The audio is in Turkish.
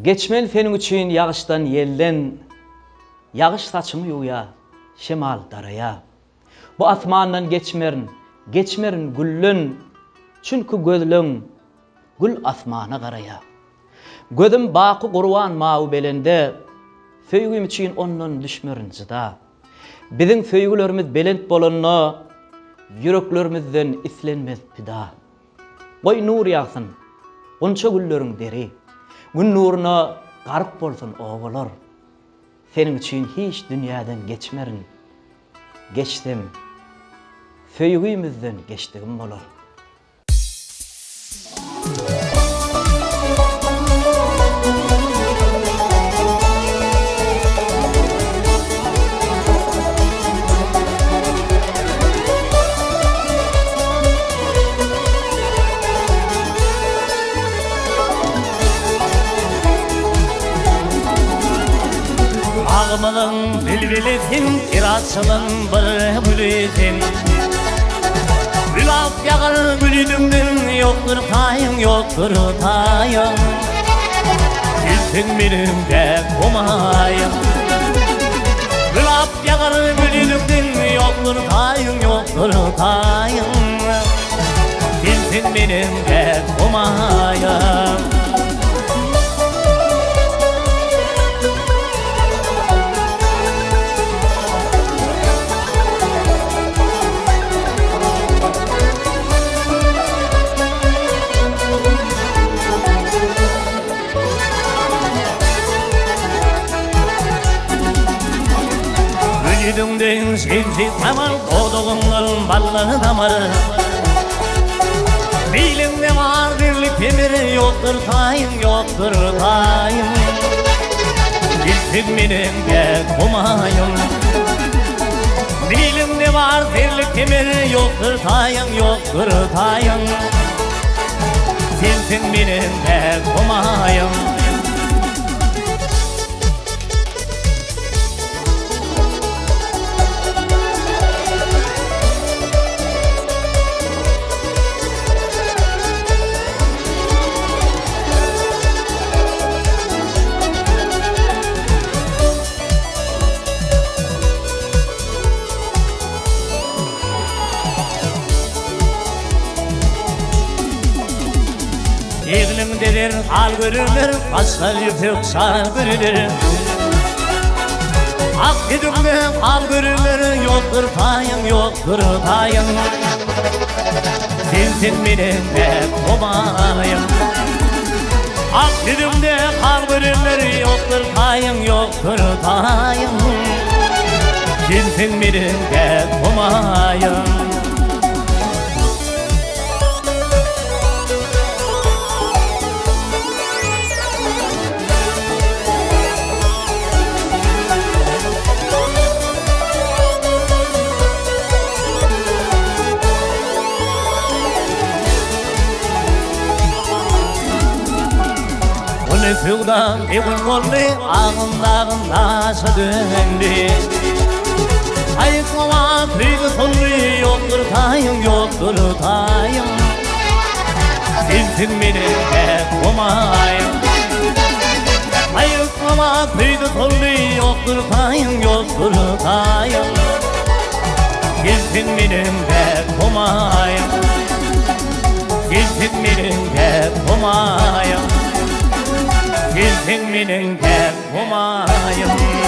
Geçmel senin için yağıştan yelden, yağış saçımı yuya, şemal daraya. Bu asmandan geçmerin güllün, çünkü gözlün gül asmana qaraya. Gözüm bakı qurwan mağı belende, söýgüm için ondan düşmerin zıda. Bizim söýgülerimiz belent bolanna, yüreklerimizden islenmez pida. Goy nur yağsın, onça güllerin deri. Gün nuruna garık bolsun oğular. Senin için hiç dünyadan geçmerin. Geçtim, söýgüýümizden geçdigim bolar. Ağımının bilbilisin, iraçının bir gülüsin. Gülap yağar gülüdümdün, yoktur tayın, yoktur tayın. Gülsün benim de kumayım. Gülap yağar gülüdümdün, yoktur tayın, yoktur tayın. Gülsün benim de kumayım. Gülüdümdün sevdik tamar, koduğunların ballı damarı. Bilinde var birlik demiri, yoktur tayın, yoktur tayın. Gülsün benim de kumayım. Bilinde var birlik demiri, yoktur tayın, yoktur tayın. Gülsün benim de kumayım. Eğlimdedir, al görülür, başka yüpük sar görülür. Ak yüzümde al görülür, yoktur tayın, yoktur tayın. Sensin benim de kumayım. Ak yüzümde al görülür, yoktur tayın, yoktur tayın. Sensin benim de kumayım. Üfüqdan evin oldu, ağındağın taşı döndü. Ayıklama tüydü soldu, yoktur tayın, yoktur tayın. Sensin benim de kumayım. Ayıklama tüydü soldu, yoktur tayın, yoktur tayın. Sensin benim de kumayım. Sensin benim de kumayım. Gülsün benim de kumayım.